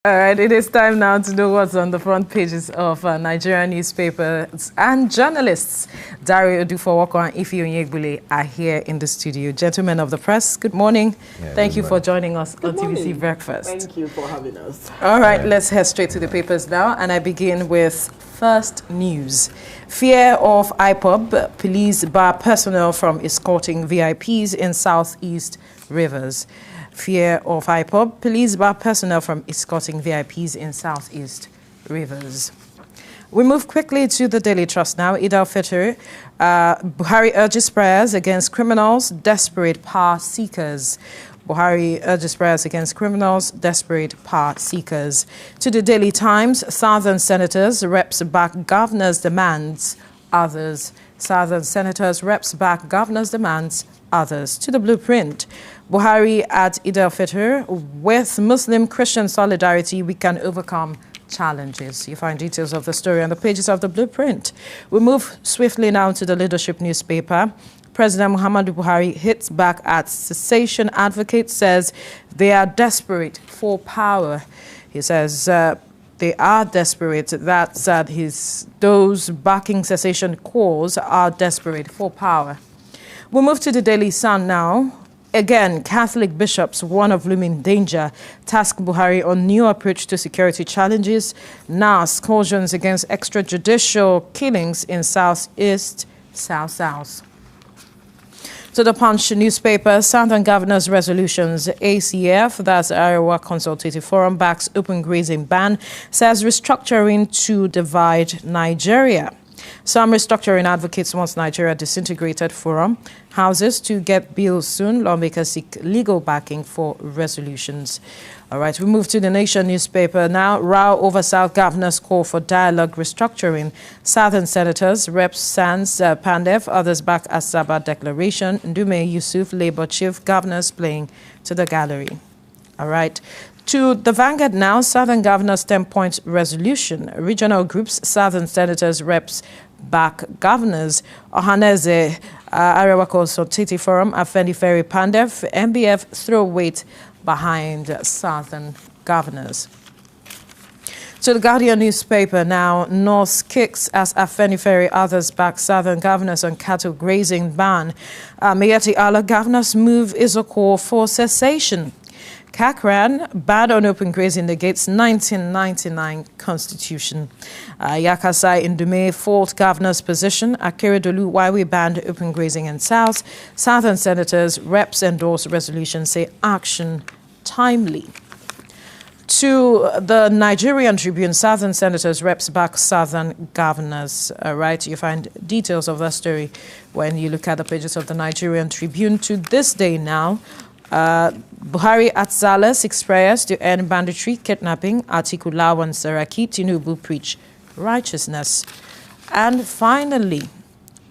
All right, it is time now to know what's on the front pages of Nigerian newspapers and journalists. Dario Odufowoko and Ife Onyegbule are here in the studio. Gentlemen of the press, good morning. Yeah, Thank you for joining us on TVC Breakfast. Thank you for having us. All right, let's head straight to the papers now, and I begin with first news. Fear of IPOB, police bar personnel from escorting VIPs in Southeast Rivers. Fear of IPOB, police bar personnel from escorting VIPs in Southeast Rivers. We move quickly to the Daily Trust now. Eid al-Fitr, Buhari urges prayers against criminals, desperate power seekers. Buhari urges prayers against criminals, desperate power seekers. To the Daily Times, Southern senators, reps back governor's demands, others. Southern senators, reps back governor's demands, others. To the Blueprint, Buhari at Eid al-Fitr, with Muslim-Christian solidarity, we can overcome challenges. You find details of the story on the pages of the Blueprint. We move swiftly now to the Leadership newspaper. President Muhammadu Buhari hits back at cessation advocates, says they are desperate for power. He says they are desperate. That's those backing cessation cause are desperate for power. We'll move to the Daily Sun now. Again, Catholic bishops warn of looming danger, task Buhari on new approach to security challenges, NAS cautions against extrajudicial killings in Southeast, South. To the Punch newspaper, Southern Governors Resolutions, ACF, that's Arewa Consultative Forum, backs open grazing ban, says restructuring to divide Nigeria. Some restructuring advocates want Nigeria disintegrated forum. Houses to get bills soon. Lawmakers seek legal backing for resolutions. All right, we move to the Nation newspaper now. Row over South Governor's call for dialogue restructuring. Southern senators, Reps Sands, Pandev, others back Asaba declaration. Ndume Yusuf, Labour chief, governors playing to the gallery. All right. To the Vanguard now, Southern Governors 10-point resolution. Regional groups, Southern senators, reps, back governors. Ohaneze, Arewa Consultative Forum, Afeni Ferry Pandev, MBF throw weight behind Southern governors. To the Guardian newspaper now, North kicks as Afeni Ferry others back Southern governors on cattle grazing ban. Miyetti Allah governors move Isoko for cessation. Kakran, bad on open grazing negates 1999 constitution. Yakasai Ndume fault governor's position. Akeredolu, why we banned open grazing in South. Southern senators, reps endorse resolution, say action timely. To the Nigerian Tribune, Southern senators, reps back Southern governors. Right, you find details of that story when you look at the pages of the Nigerian Tribune. To this day now, Buhari at Zala, 6 prayers to end banditry, kidnapping, Atiku Lawan Saraki, Tinubu preach righteousness. And finally,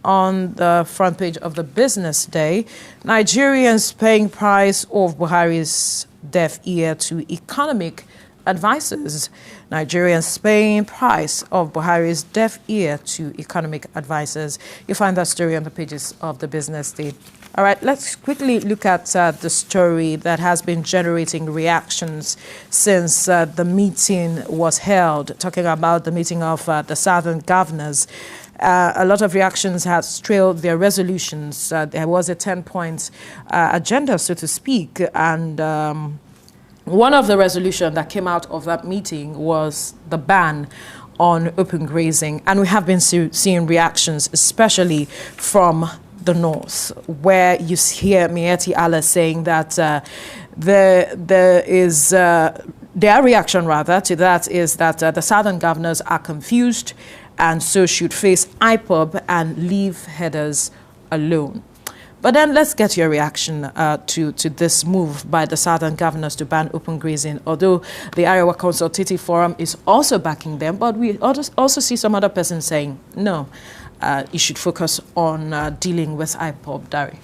on the front page of the Business Day, Nigerians paying price of Buhari's deaf ear to economic advisors. Nigerians paying price of Buhari's deaf ear to economic advisors. You find that story on the pages of the Business Day. All right, let's quickly look at the story that has been generating reactions since the meeting was held, talking about the meeting of the Southern governors. A lot of reactions had trailed their resolutions. There was a 10-point agenda, so to speak, and one of the resolutions that came out of that meeting was the ban on open grazing. And we have been seeing reactions, especially from the North, where you hear Miyetti Allah saying that their reaction rather to that is that the Southern governors are confused and so should face IPOB and leave headers alone. But then let's get your reaction to this move by the Southern governors to ban open grazing, although the Arewa Consultative Forum is also backing them, but we also see some other persons saying, no, you should focus on dealing with IPOB, Dari.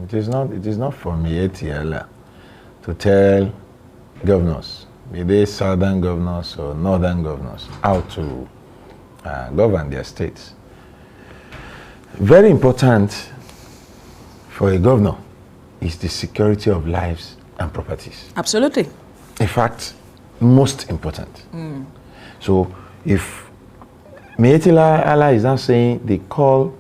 It is not for Miyetti Allah to tell governors, be they Southern governors or Northern governors, how to govern their states. Very important for a governor is the security of lives and properties. Absolutely. In fact, most important. So if Miyetti Allah is now saying the call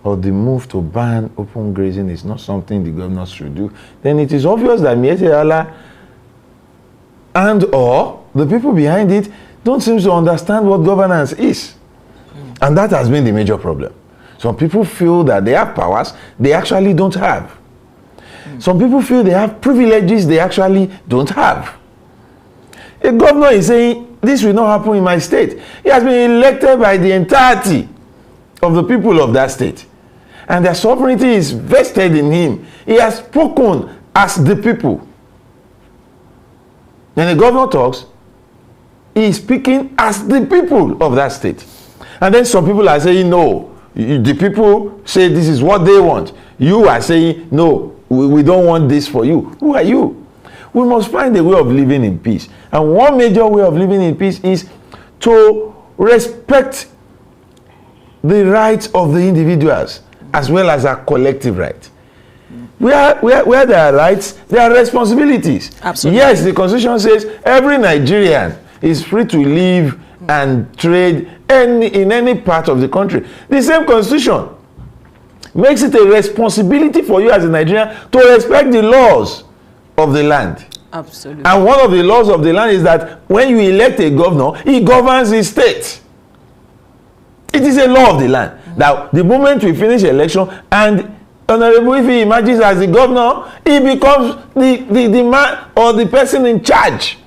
or the move to ban open grazing is not something the governors should do, then it is obvious that Miyetti Allah and or the people behind it don't seem to understand what governance is. And that has been the major problem. Some people feel that they have powers they actually don't have. Some people feel they have privileges they actually don't have. A governor is saying, this will not happen in my state. He has been elected by the entirety of the people of that state. And their sovereignty is vested in him. He has spoken as the people. When the governor talks, he is speaking as the people of that state. And then some people are saying, no, the people say this is what they want. You are saying, no, we don't want this for you. Who are you? We must find a way of living in peace. And one major way of living in peace is to respect the rights of the individuals as well as our collective right. Where there are rights, there are responsibilities. Absolutely. Yes, the Constitution says every Nigerian is free to live and trade in any part of the country. The same Constitution makes it a responsibility for you as a Nigerian to respect the laws of the land. Absolutely. And one of the laws of the land is that when you elect a governor, he governs his state. It is a law of the land. Now, the moment we finish election and Honorable, if he emerges as the governor, he becomes the man or the person in charge.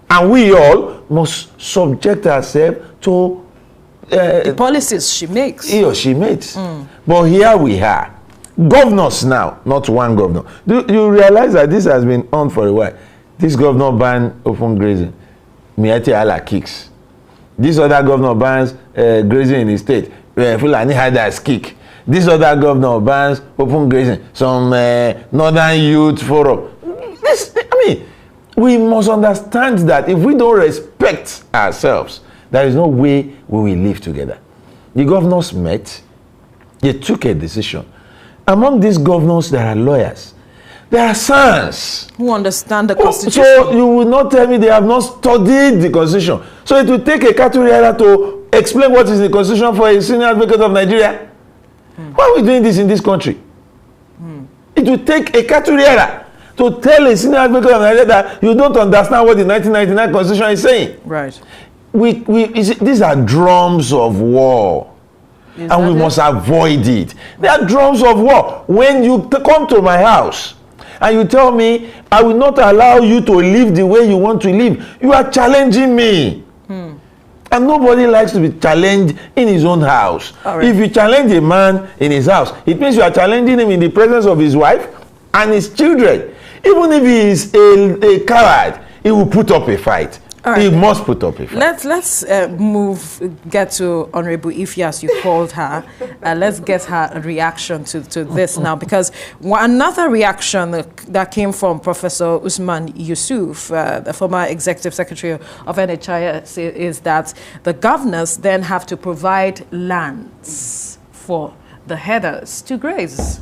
And we all must subject ourselves to the policies she makes. He or she makes. But here we are. Governors now, not one governor. Do you realize that this has been on for a while? This governor banned open grazing. Miyetti Allah kicks. This other governor bans grazing in the state. Fulani herders kick. This other governor bans open grazing. Some Northern Youth Forum. We must understand that if we don't respect ourselves, there is no way we will live together. The governors met. They took a decision. Among these governors, there are lawyers. There are sons who understand the Constitution. So you will not tell me they have not studied the Constitution. So it will take a cattle rearer to explain what is the Constitution for a senior advocate of Nigeria. Why are we doing this in this country? It will take a cattle rearer to tell a senior advocate of Nigeria that you don't understand what the 1999 Constitution is saying. Right. These are drums of war. And we must avoid it. They are drums of war. When you come to my house and you tell me, I will not allow you to live the way you want to live, you are challenging me. And nobody likes to be challenged in his own house. Right. If you challenge a man in his house, it means you are challenging him in the presence of his wife and his children. Even if he is a coward, he will put up a fight. Right. He must put up a fight. Let's get to Honorable Ify, as you called her. Let's get her reaction to this now, because another reaction that came from Professor Usman Yusuf, the former executive secretary of NHIS, is that the governors then have to provide lands for the herders to graze.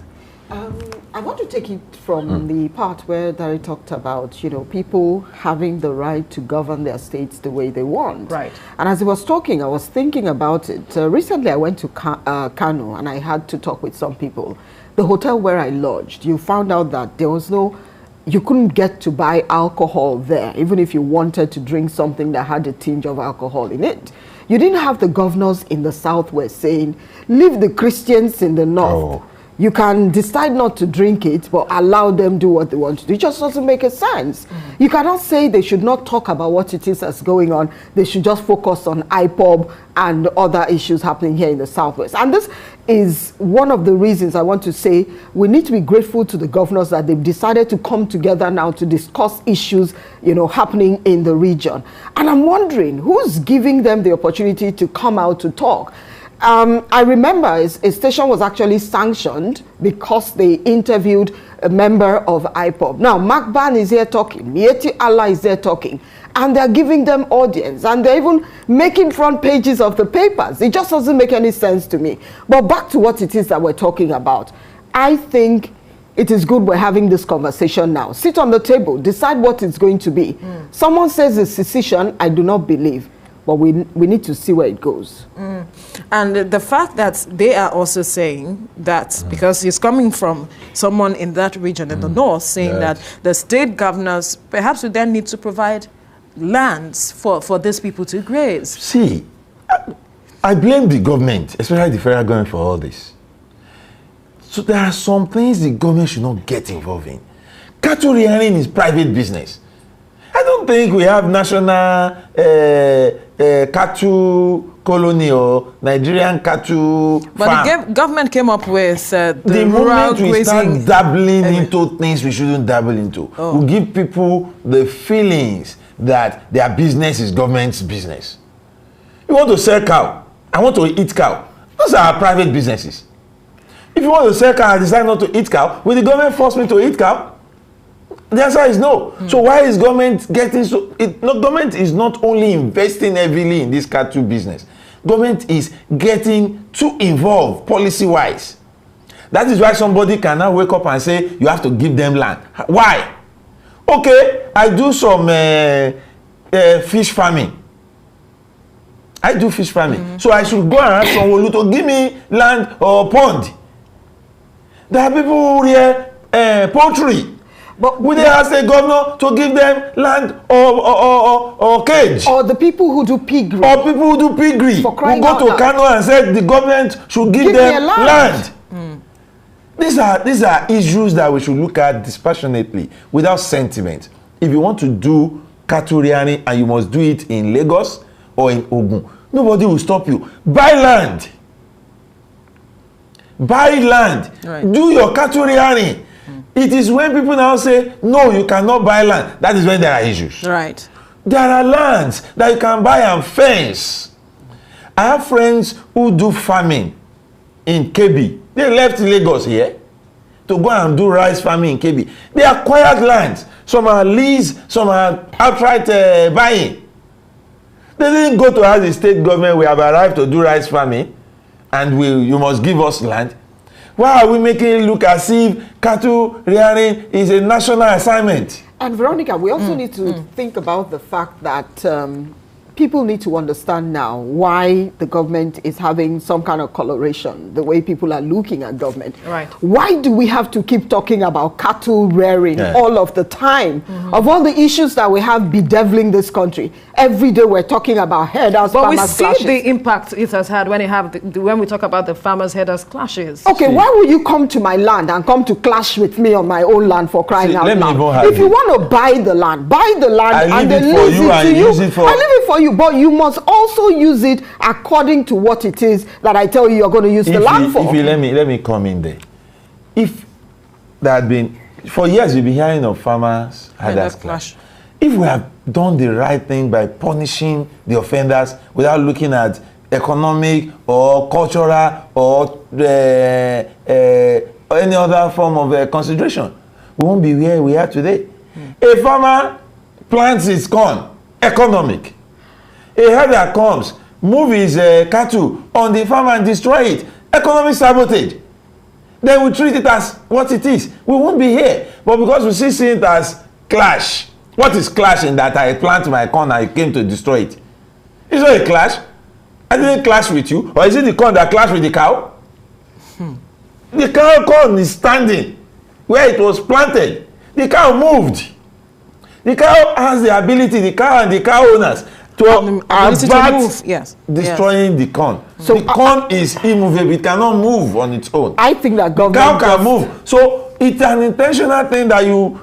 I want to take it from the part where Dari talked about, people having the right to govern their states the way they want. Right. And as he was talking, I was thinking about it. Recently, I went to Kano and I had to talk with some people. The hotel where I lodged, you found out that there was you couldn't get to buy alcohol there, even if you wanted to drink something that had a tinge of alcohol in it. You didn't have the governors in the southwest saying, leave the Christians in the north. You can decide not to drink it, but allow them do what they want to do. It just doesn't make a sense. You cannot say they should not talk about what it is that's going on. They should just focus on IPOB and other issues happening here in the Southwest. And this is one of the reasons I want to say we need to be grateful to the governors that they've decided to come together now to discuss issues, happening in the region. And I'm wondering who's giving them the opportunity to come out to talk. I remember a station was actually sanctioned because they interviewed a member of IPOB. Now, Mark Ban is here talking, Miyetti Allah is there talking, and they're giving them audience, and they're even making front pages of the papers. It just doesn't make any sense to me. But back to what it is that we're talking about. I think it is good we're having this conversation now. Sit on the table, decide what it's going to be. Someone says it's secession, I do not believe. But we need to see where it goes. And the fact that they are also saying that, because it's coming from someone in that region in the north, saying that the state governors perhaps would then need to provide lands for these people to graze. See, I blame the government, especially the federal government, for all this. So there are some things the government should not get involved in. Cattle rearing is private business. I don't think we have national cattle colony or Nigerian cattle farm. But the government came up with the moment we start dabbling into things we shouldn't dabble into, we give people the feelings that their business is government's business. You want to sell cow, I want to eat cow. Those are our private businesses. If you want to sell cow and decide not to eat cow, will the government force me to eat cow? The answer is no. So why is government getting so... government is not only investing heavily in this cattle business. Government is getting too involved policy-wise. That is why somebody can now wake up and say, you have to give them land. Why? Okay, I do some fish farming. I do fish farming. So I should go and ask someone to give me land or pond. There are people who rear poultry. But would they ask the governor to give them land or cage? Or the people who do piggery. Or people who do piggery. Who go to Kano and said the government should give them land. These are issues that we should look at dispassionately, without sentiment. If you want to do cattle rearing and you must do it in Lagos or in Ogun, nobody will stop you. Buy land. Buy land. Right. Do your cattle rearing. It is when people now say, no, you cannot buy land. That is when there are issues. Right. There are lands that you can buy and fence. I have friends who do farming in Kebbi. They left Lagos here to go and do rice farming in Kebbi. They acquired lands. Some are lease, some are outright buying. They didn't go to ask the state government, we have arrived to do rice farming and you must give us land. Why are we making it look as if cattle rearing is a national assignment? And Veronica, we also need to think about the fact that people need to understand now why the government is having some kind of coloration, the way people are looking at government. Right. Why do we have to keep talking about cattle rearing all of the time? Of all the issues that we have bedeviling this country, every day we're talking about herders, but farmers clashes. But we see the impact it has had when we talk about the farmers herders clashes. Okay, why would you come to my land and come to clash with me on my own land for crying out loud? If you want to buy the land and then lease it to you. I leave it for you. But you must also use it according to what it is that I tell you you're going to use the land for. If you let me come in there. If there had been, for years you've been hearing of farmers herders clash. If we have done the right thing by punishing the offenders without looking at economic or cultural or any other form of consideration, we won't be where we are today. A farmer plants his corn, economic. A herder comes, move his cattle on the farm and destroy it, economic sabotage. Then we treat it as what it is. We won't be here. But because we see it as clash. What is clash in that I plant my corn and I came to destroy it? It's not a clash. I didn't clash with you. Or is it the corn that clashed with the cow? The cow corn is standing where it was planted. The cow moved. The cow has the ability, the cow and the cow owners, to avert destroying the corn. So the corn is immovable. It cannot move on its own. I think that government... The cow can move. So it's an intentional thing that you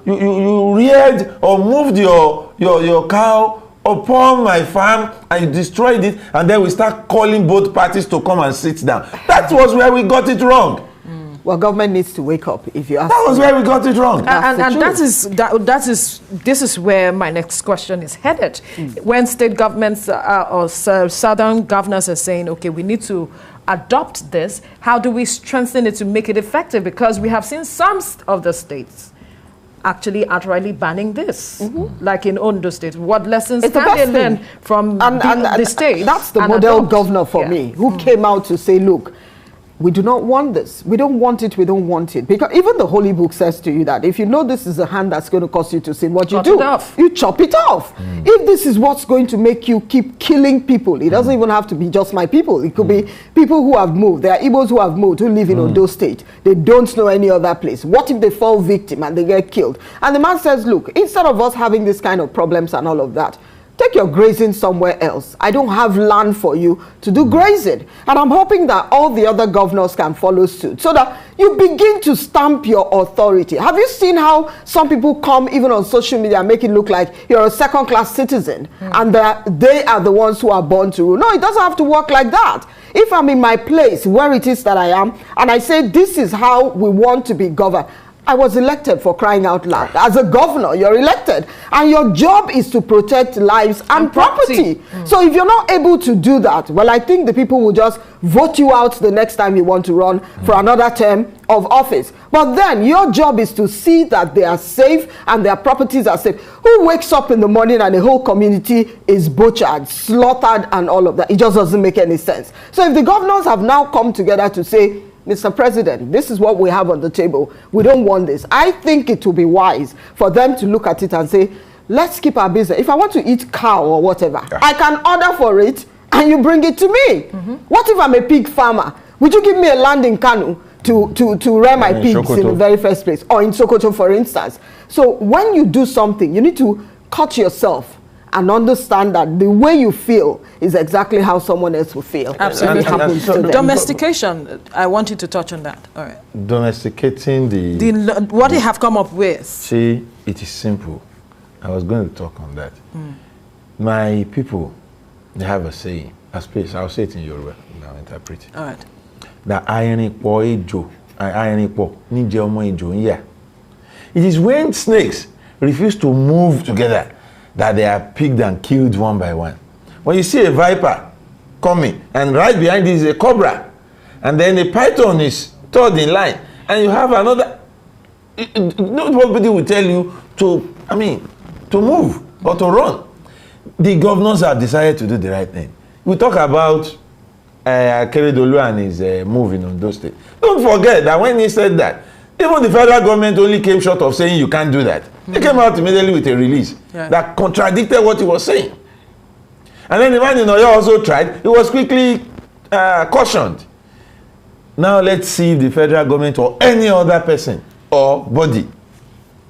reared or moved your cow upon my farm and you destroyed it, and then we start calling both parties to come and sit down. That was where we got it wrong. Well, government needs to wake up, if you ask That was where we got it wrong. This is where my next question is headed. When state governments or southern governors are saying, okay, we need to adopt this, how do we strengthen it to make it effective? Because we have seen some of the states actually outrightly banning this, like in Ondo State. What lessons can they learn from the state? That's the model governor for me, who came out to say, look, we do not want this. We don't want it. We don't want it. Because even the Holy Book says to you that if you know this is a hand that's going to cause you to sin, what you do, you chop it off. If this is what's going to make you keep killing people, it doesn't even have to be just my people. It could be people who have moved. There are Igbos who have moved, who live in Ondo State. They don't know any other place. What if they fall victim and they get killed? And the man says, look, instead of us having this kind of problems and all of that, take your grazing somewhere else. I don't have land for you to do grazing. And I'm hoping that all the other governors can follow suit so that you begin to stamp your authority. Have you seen how some people come even on social media and make it look like you're a second-class citizen and that they are the ones who are born to rule? No, it doesn't have to work like that. If I'm in my place where it is that I am and I say this is how we want to be governed, I was elected, for crying out loud. As a governor, you're elected. And your job is to protect lives and property. So if you're not able to do that, well, I think the people will just vote you out the next time you want to run for another term of office. But then your job is to see that they are safe and their properties are safe. Who wakes up in the morning and the whole community is butchered, slaughtered, and all of that? It just doesn't make any sense. So if the governors have now come together to say, Mr. President, this is what we have on the table. We don't want this. I think it will be wise for them to look at it and say, let's keep our business. If I want to eat cow or whatever, I can order for it and you bring it to me. What if I'm a pig farmer? Would you give me a land in Kanu to rear my pigs in the very first place? Or in Sokoto, for instance. So when you do something, you need to cut yourself and understand that the way you feel is exactly how someone else will feel. Absolutely. And it happens to them. Domestication, I want you to touch on that. All right. Domesticating what they have come up with. See, it is simple. I was going to talk on that. My people, they have a saying. I'll say it in Yoruba. I'll interpret it. All right. That it is when snakes refuse to move together that they are picked and killed one by one. When you see a viper coming and right behind it is a cobra, and then a python is third in line, and you have another, nobody will tell you to move or to run. The governors have decided to do the right thing. We talk about Akeredolu and his move in Ondo State. Don't forget that when he said that, even the federal government only came short of saying you can't do that. They came out immediately with a release that contradicted what he was saying. And then the man in Oyo also tried. He was quickly cautioned. Now let's see if the federal government or any other person or body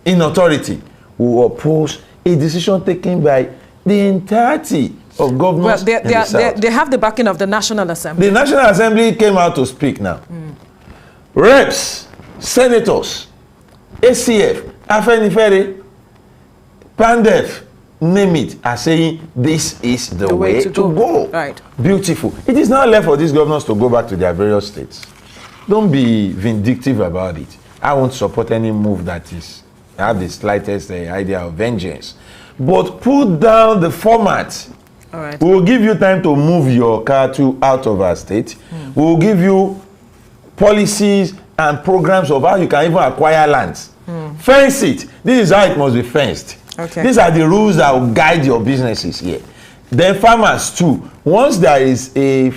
in authority will oppose a decision taken by the entirety of governors. Well, they have the backing of the National Assembly. The National Assembly came out to speak now. Reps, senators, ACF, Afenifere, Pandef, name it, are saying this is the way to go. Right. Beautiful. It is now left for these governors to go back to their various states. Don't be vindictive about it. I won't support any move that is have the slightest idea of vengeance. But put down the format. All right. We will give you time to move your cattle out of our state. We will give you policies and programs of how you can even acquire lands. Fence it. This is how it must be fenced. Okay. These are the rules that will guide your businesses here. Then farmers too. Once there is a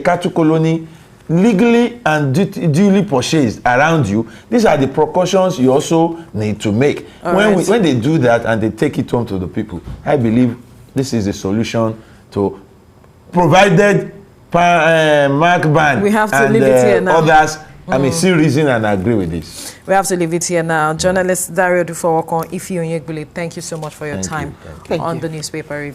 cattle colony legally and duly purchased around you, these are the precautions you also need to make. When they do that and they take it home to the people, I believe this is the solution to provided Mark Ban we have to and leave it here now. Others. I mean, see reason and agree with this. We have to leave it here now. Journalist Dario Dufowokon, Ifi Onyegbule, thank you so much for your time on the newspaper review.